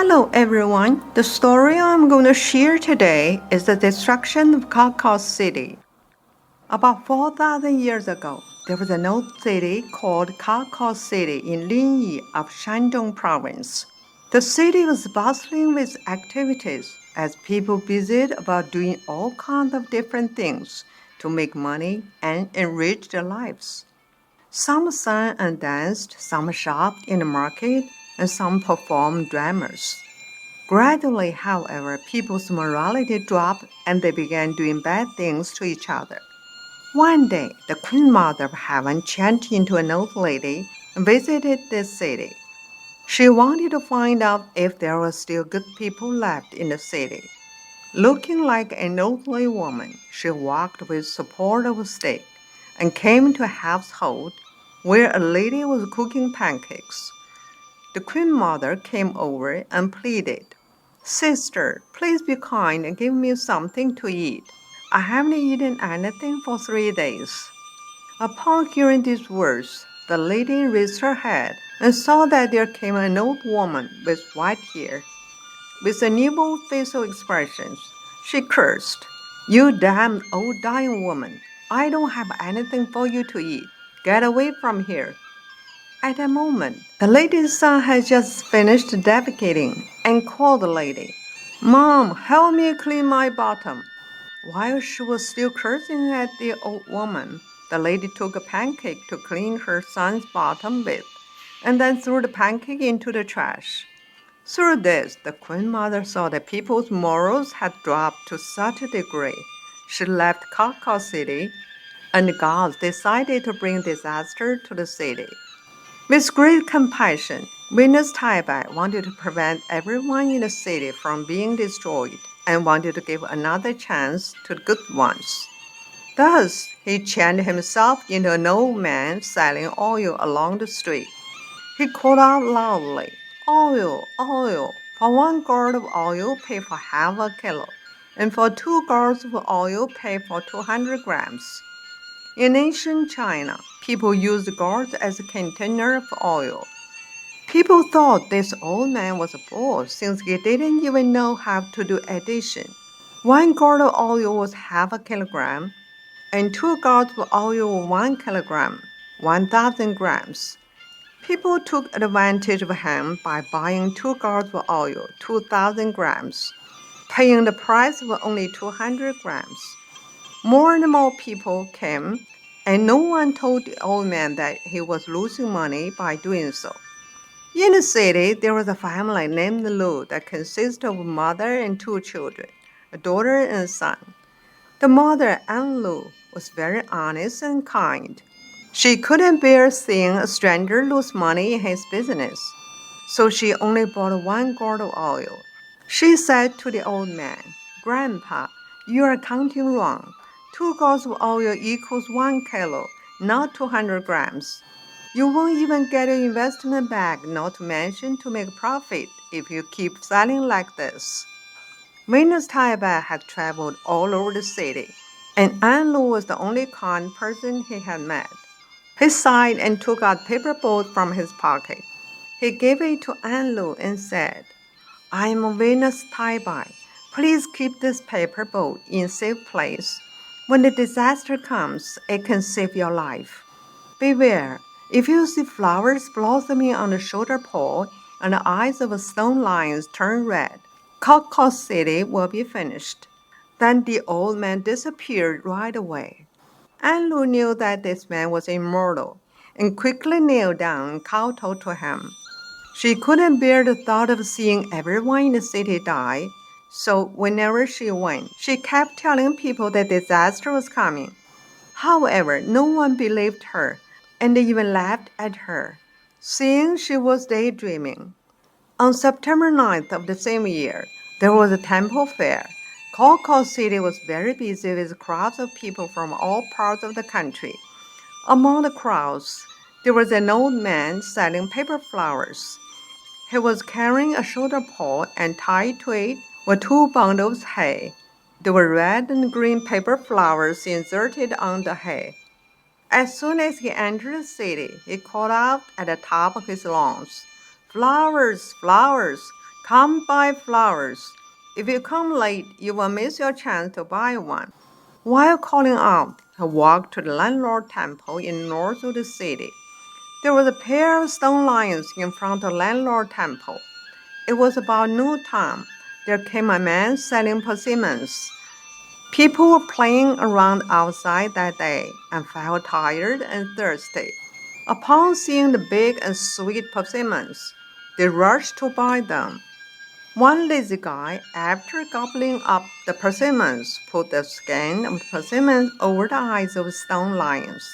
Hello everyone, the story I'm going to share today is the destruction of Cacao City. About 4,000 years ago, there was an old city called Cacao City in Linyi of Shangdong Province. The city was bustling with activities as people busied about doing all kinds of different things to make money and enrich their lives. Some sang and danced, some shopped in the market, and some performed dramas. Gradually, however, people's morality dropped and they began doing bad things to each other. One day, the Queen Mother of Heaven changed into an old lady and visited this city. She wanted to find out if there were still good people left in the city. Looking like an elderly woman, she walked with support of a stick and came to a household where a lady was cooking pancakes. The Queen Mother came over and pleaded, "Sister, please be kind and give me something to eat. I haven't eaten anything for 3 days." Upon hearing these words, the lady raised her head and saw that there came an old woman with white hair. With an evil facial expression, she cursed, "You damned old dying woman! I don't have anything for you to eat. Get away from here." At that moment, the lady's son had just finished defecating and called the lady, "Mom, help me clean my bottom." While she was still cursing at the old woman, the lady took a pancake to clean her son's bottom with, and then threw the pancake into the trash. Through this, the Queen Mother saw that people's morals had dropped to such a degree. She left Cacao City, and the gods decided to bring disaster to the city. With great compassion, Venus Taibai wanted to prevent everyone in the city from being destroyed and wanted to give another chance to the good ones. Thus, he changed himself into an old man selling oil along the street. He called out loudly, "Oil, oil! For 1 gourd of oil, pay for half a kilo, and for 2 gourds of oil, pay for 200 grams." In ancient China, people used gourds as a container of oil. People thought this old man was a fool since he didn't even know how to do addition. 1 gourd of oil was half a kilogram, and 2 gourds of oil were 1 kilogram, 1,000 grams. People took advantage of him by buying 2 gourds of oil, 2,000 grams, paying the price of only 200 grams. More and more people came, and no one told the old man that he was losing money by doing so. In the city, there was a family named Lu that consisted of a mother and 2 children, a daughter and a son. The mother, Aunt Lu, was very honest and kind. She couldn't bear seeing a stranger lose money in his business, so she only bought 1 gourd of oil. She said to the old man, "Grandpa, you are counting wrong. 2 gourds of oil equals 1 kilo, not 200 grams. You won't even get your investment back, not to mention to make profit, if you keep selling like this." Venus Taibai had traveled all over the city, and An Lu was the only kind person he had met. He sighed and took out a paper boat from his pocket. He gave it to An Lu and said, "I am Venus Taibai. Please keep this paper boat in a safe place. When the disaster comes, it can save your life. Beware, if you see flowers blossoming on the shoulder pole and the eyes of stone lions turn red, Cacao City will be finished." Then the old man disappeared right away. An Lu knew that this man was immortal and quickly knelt down and kowtowed to him. She couldn't bear the thought of seeing everyone in the city die, so whenever she went, she kept telling people that disaster was coming. However, no one believed her, and they even laughed at her, saying she was daydreaming. On September 9th of the same year, there was a temple fair. Cacao City was very busy with crowds of people from all parts of the country. Among the crowds, there was an old man selling paper flowers. He was carrying a shoulder pole, and tied to it were 2 bundles of hay. There were red and green paper flowers inserted on the hay. As soon as he entered the city, he called out at the top of his lungs, "Flowers, flowers! Come buy flowers. If you come late, you will miss your chance to buy one. While calling out, he walked to the landlord temple in north of the city. There was a pair of stone lions in front of the landlord temple. It was about noontime. There came a man selling persimmons. People were playing around outside that day and felt tired and thirsty. Upon seeing the big and sweet persimmons, they rushed to buy them. One lazy guy, after gobbling up the persimmons, put the skin of the persimmons over the eyes of stone lions.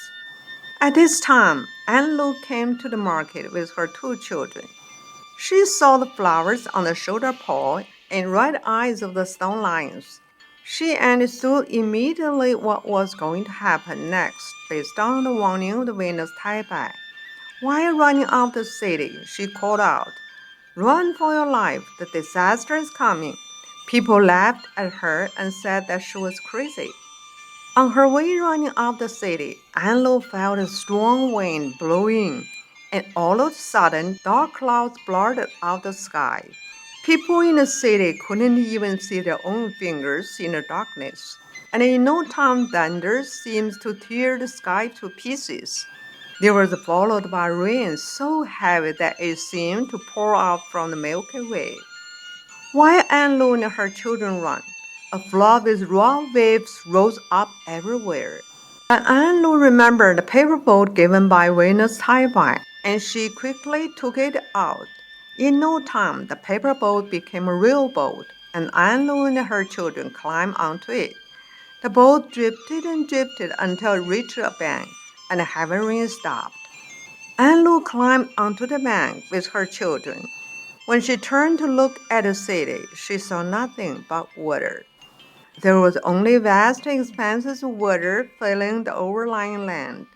At this time, Aunt Lu came to the market with her 2 children. She saw the flowers on the shoulder pole and red eyes of the stone lions. She understood immediately what was going to happen next based on the warning of the Venus Taipei. While running out of the city, she called out, "Run for your life, the disaster is coming." People laughed at her and said that she was crazy. On her way running out of the city, Anlo felt a strong wind blowing, and all of a sudden, dark clouds blotted out the sky. People in the city couldn't even see their own fingers in the darkness, and in no time, thunder seemed to tear the sky to pieces. This was followed by rain so heavy that it seemed to pour out from the Milky Way. While Anlo and her children ran, a flood with raw waves rose up everywhere. And Anlo remembered the paper boat given by Venus Taipei, and she quickly took it out. In no time, the paper boat became a real boat, and Anlo and her children climbed onto it. The boat drifted and drifted until it reached a bank, and the heavy rain stopped. Anlu climbed onto the bank with her children. When she turned to look at the city, she saw nothing but water. There was only vast expanses of water filling the overlying land.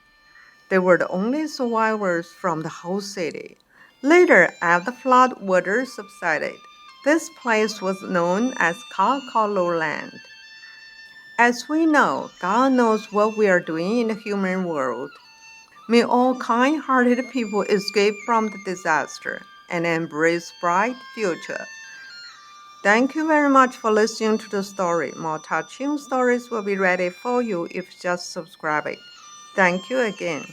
They were the only survivors from the whole city. Later, as the flood water subsided, this place was known as Kakalo Land. As we know, God knows what we are doing in the human world. May all kind-hearted people escape from the disaster and embrace bright future. Thank you very much for listening to the story. More touching stories will be ready for you if you just subscribe it. Thank you again.